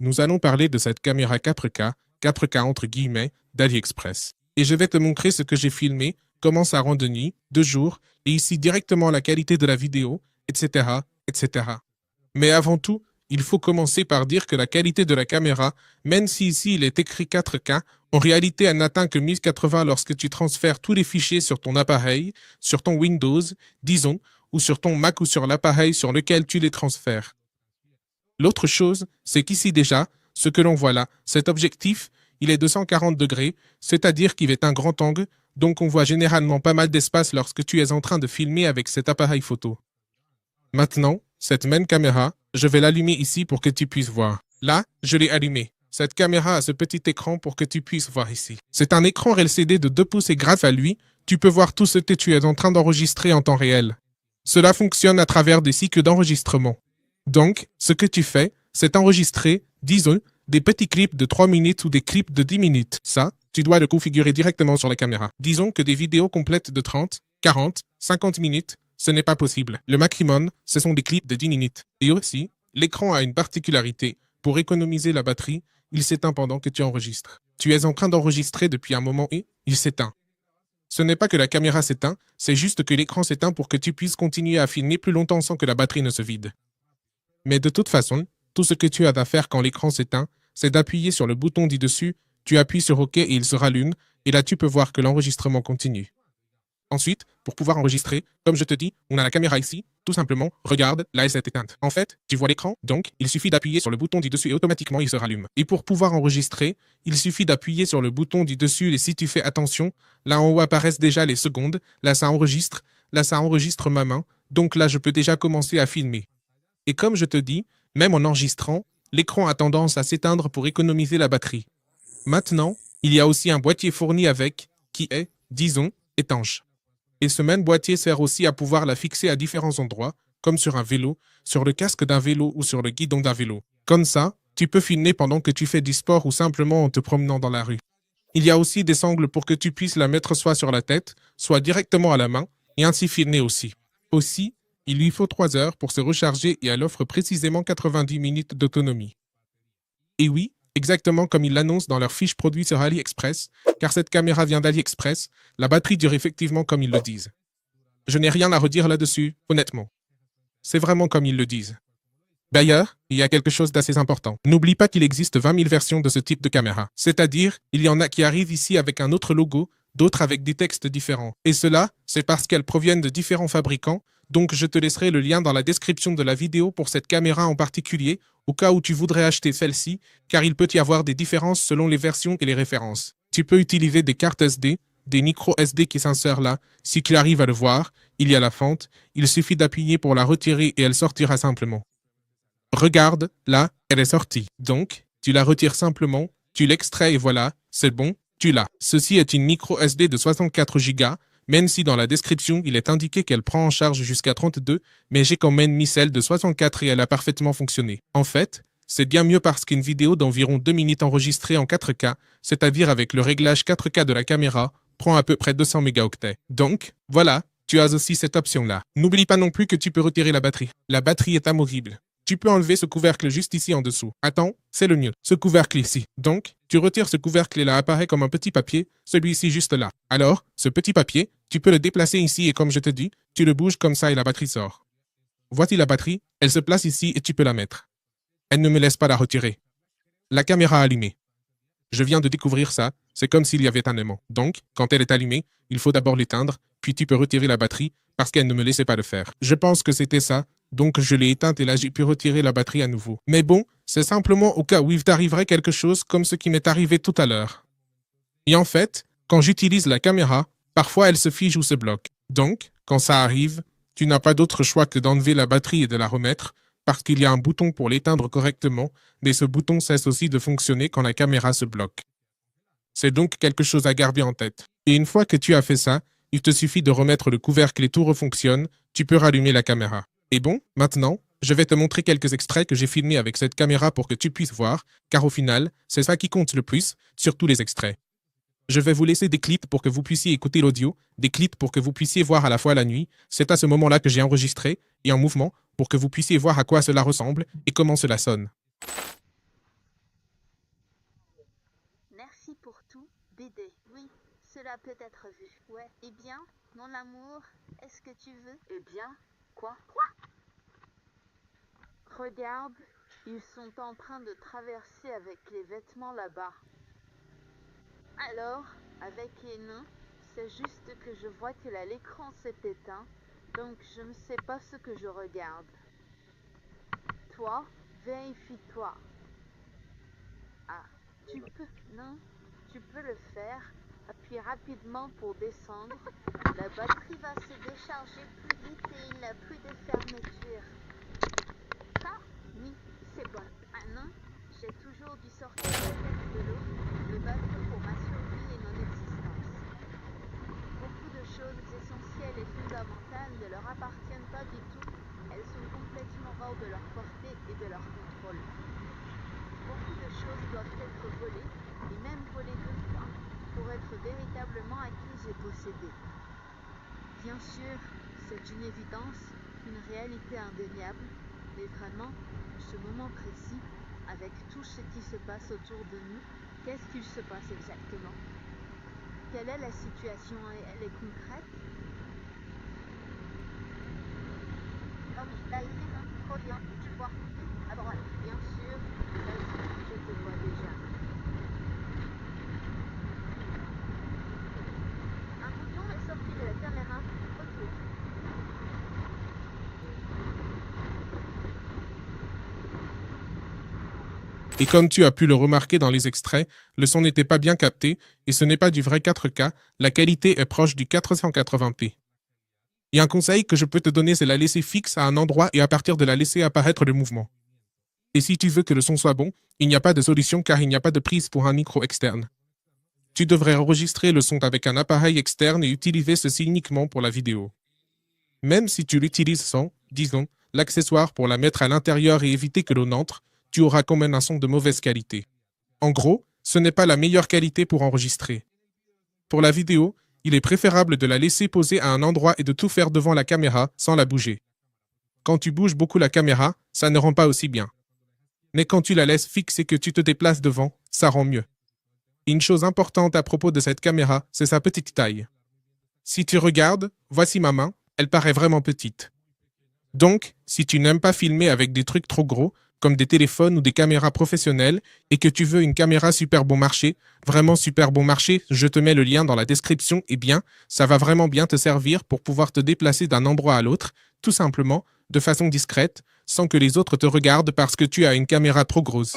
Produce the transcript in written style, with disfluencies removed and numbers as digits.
nous allons parler de cette caméra 4K entre guillemets, d'AliExpress. Et je vais te montrer ce que j'ai filmé, comment ça rend de nuit, de jour, et ici directement la qualité de la vidéo, etc., etc. Mais avant tout, il faut commencer par dire que la qualité de la caméra, même si ici il est écrit 4K, en réalité elle n'atteint que 1080 lorsque tu transfères tous les fichiers sur ton appareil, sur ton Windows, disons, ou sur ton Mac ou sur l'appareil sur lequel tu les transfères. L'autre chose, c'est qu'ici déjà, ce que l'on voit là, cet objectif, il est de 140 degrés, c'est-à-dire qu'il est un grand angle, donc on voit généralement pas mal d'espace lorsque tu es en train de filmer avec cet appareil photo. Maintenant, cette même caméra, je vais l'allumer ici pour que tu puisses voir. Là, je l'ai allumée. Cette caméra a ce petit écran pour que tu puisses voir ici. C'est un écran LCD de 2 pouces et grâce à lui, tu peux voir tout ce que tu es en train d'enregistrer en temps réel. Cela fonctionne à travers des cycles d'enregistrement. Donc, ce que tu fais, c'est enregistrer, disons, des petits clips de 3 minutes ou des clips de 10 minutes. Ça, tu dois le configurer directement sur la caméra. Disons que des vidéos complètes de 30, 40, 50 minutes, ce n'est pas possible. Le maximum, ce sont des clips de 10 minutes. Et aussi, l'écran a une particularité. Pour économiser la batterie, il s'éteint pendant que tu enregistres. Tu es en train d'enregistrer depuis un moment et il s'éteint. Ce n'est pas que la caméra s'éteint, c'est juste que l'écran s'éteint pour que tu puisses continuer à filmer plus longtemps sans que la batterie ne se vide. Mais de toute façon, tout ce que tu as à faire quand l'écran s'éteint, c'est d'appuyer sur le bouton ci-dessus, tu appuies sur OK et il se rallume, et là tu peux voir que l'enregistrement continue. Ensuite, pour pouvoir enregistrer, comme je te dis, on a la caméra ici, tout simplement, regarde, là elle s'est éteinte. En fait, tu vois l'écran, donc il suffit d'appuyer sur le bouton ci-dessus et automatiquement il se rallume. Et pour pouvoir enregistrer, il suffit d'appuyer sur le bouton ci-dessus et si tu fais attention, là en haut apparaissent déjà les secondes, là ça enregistre ma main, donc là je peux déjà commencer à filmer. Et comme je te dis, même en enregistrant, l'écran a tendance à s'éteindre pour économiser la batterie. Maintenant, il y a aussi un boîtier fourni avec, qui est, disons, étanche. Et ce même boîtier sert aussi à pouvoir la fixer à différents endroits, comme sur un vélo, sur le casque d'un vélo ou sur le guidon d'un vélo. Comme ça, tu peux filmer pendant que tu fais du sport ou simplement en te promenant dans la rue. Il y a aussi des angles pour que tu puisses la mettre soit sur la tête, soit directement à la main, et ainsi filmer aussi. Aussi, il lui faut 3 heures pour se recharger et elle offre précisément 90 minutes d'autonomie. Et oui, exactement comme ils l'annoncent dans leur fiche produit sur AliExpress, car cette caméra vient d'AliExpress, la batterie dure effectivement comme ils le disent. Je n'ai rien à redire là-dessus, honnêtement. C'est vraiment comme ils le disent. D'ailleurs, il y a quelque chose d'assez important. N'oublie pas qu'il existe 20 000 versions de ce type de caméra. C'est-à-dire, il y en a qui arrivent ici avec un autre logo, d'autres avec des textes différents. Et cela, c'est parce qu'elles proviennent de différents fabricants, donc je te laisserai le lien dans la description de la vidéo pour cette caméra en particulier, au cas où tu voudrais acheter celle-ci, car il peut y avoir des différences selon les versions et les références. Tu peux utiliser des cartes SD, des micro SD qui s'insèrent là. Si tu arrives à le voir, il y a la fente, il suffit d'appuyer pour la retirer et elle sortira simplement. Regarde, là, elle est sortie. Donc, tu la retires simplement, tu l'extrais et voilà, c'est bon, tu l'as. Ceci est une micro SD de 64 Go, même si dans la description, il est indiqué qu'elle prend en charge jusqu'à 32, mais j'ai quand même mis celle de 64 et elle a parfaitement fonctionné. En fait, c'est bien mieux parce qu'une vidéo d'environ 2 minutes enregistrée en 4K, c'est-à-dire avec le réglage 4K de la caméra, prend à peu près 200 mégaoctets. Donc, voilà, tu as aussi cette option-là. N'oublie pas non plus que tu peux retirer la batterie. La batterie est amovible. Tu peux enlever ce couvercle juste ici en dessous. Attends, c'est le mieux. Ce couvercle ici. Donc, tu retires ce couvercle et là apparaît comme un petit papier, celui-ci juste là. Alors, ce petit papier, tu peux le déplacer ici et comme je te dis, tu le bouges comme ça et la batterie sort. Voici la batterie, elle se place ici et tu peux la mettre. Elle ne me laisse pas la retirer. La caméra allumée. Je viens de découvrir ça, c'est comme s'il y avait un aimant. Donc, quand elle est allumée, il faut d'abord l'éteindre, puis tu peux retirer la batterie parce qu'elle ne me laissait pas le faire. Je pense que c'était ça, donc je l'ai éteinte et là j'ai pu retirer la batterie à nouveau. Mais bon, c'est simplement au cas où il t'arriverait quelque chose comme ce qui m'est arrivé tout à l'heure. Et en fait, quand j'utilise la caméra, parfois elle se fige ou se bloque. Donc, quand ça arrive, tu n'as pas d'autre choix que d'enlever la batterie et de la remettre, parce qu'il y a un bouton pour l'éteindre correctement, mais ce bouton cesse aussi de fonctionner quand la caméra se bloque. C'est donc quelque chose à garder en tête. Et une fois que tu as fait ça, il te suffit de remettre le couvercle et tout refonctionne, tu peux rallumer la caméra. Et bon, maintenant, je vais te montrer quelques extraits que j'ai filmés avec cette caméra pour que tu puisses voir, car au final, c'est ça qui compte le plus, surtout les extraits. Je vais vous laisser des clips pour que vous puissiez écouter l'audio, des clips pour que vous puissiez voir à la fois la nuit, c'est à ce moment-là que j'ai enregistré, et en mouvement, pour que vous puissiez voir à quoi cela ressemble et comment cela sonne. Merci pour tout, Dédé. Oui, cela peut être vu. Ouais, eh bien, mon amour, est-ce que tu veux? Eh bien, quoi? Regarde, ils sont en train de traverser avec les vêtements là-bas. Alors, avec les nains, c'est juste que je vois que l'écran s'est éteint, donc je ne sais pas ce que je regarde. Toi, vérifie-toi. Ah, tu peux, non, tu peux le faire. Appuie rapidement pour descendre. La batterie va se décharger plus vite et il n'y a plus de fermeture. Ça, oui, c'est bon. Maintenant, j'ai toujours dû sortir la tête de l'eau, le bateau pour ma survie et mon existence. Beaucoup de choses essentielles et fondamentales ne leur appartiennent pas du tout. Elles sont complètement hors de leur portée et de leur contrôle. Beaucoup de choses doivent être volées, et même volées 2 fois, pour être véritablement acquises et possédées. Bien sûr, c'est une évidence, une réalité indéniable, mais vraiment, en ce moment précis, avec tout ce qui se passe autour de nous, qu'est-ce qu'il se passe exactement? Quelle est la situation? Elle est concrète? Non mais là ici, hein, trop bien, tu vois. À droite, bien sûr, vas-y, je te vois déjà. Un bouton est sorti de la caméra. Ok. Et comme tu as pu le remarquer dans les extraits, le son n'était pas bien capté et ce n'est pas du vrai 4K, la qualité est proche du 480p. Et un conseil que je peux te donner, c'est la laisser fixe à un endroit et à partir de la laisser apparaître le mouvement. Et si tu veux que le son soit bon, il n'y a pas de solution car il n'y a pas de prise pour un micro externe. Tu devrais enregistrer le son avec un appareil externe et utiliser ceci uniquement pour la vidéo. Même si tu l'utilises sans, disons, l'accessoire pour la mettre à l'intérieur et éviter que l'on entre, tu auras quand même un son de mauvaise qualité. En gros, ce n'est pas la meilleure qualité pour enregistrer. Pour la vidéo, il est préférable de la laisser poser à un endroit et de tout faire devant la caméra sans la bouger. Quand tu bouges beaucoup la caméra, ça ne rend pas aussi bien. Mais quand tu la laisses fixe et que tu te déplaces devant, ça rend mieux. Et une chose importante à propos de cette caméra, c'est sa petite taille. Si tu regardes, voici ma main, elle paraît vraiment petite. Donc, si tu n'aimes pas filmer avec des trucs trop gros, comme des téléphones ou des caméras professionnelles, et que tu veux une caméra super bon marché, vraiment super bon marché, je te mets le lien dans la description, et bien, ça va vraiment bien te servir pour pouvoir te déplacer d'un endroit à l'autre, tout simplement, de façon discrète, sans que les autres te regardent parce que tu as une caméra trop grosse.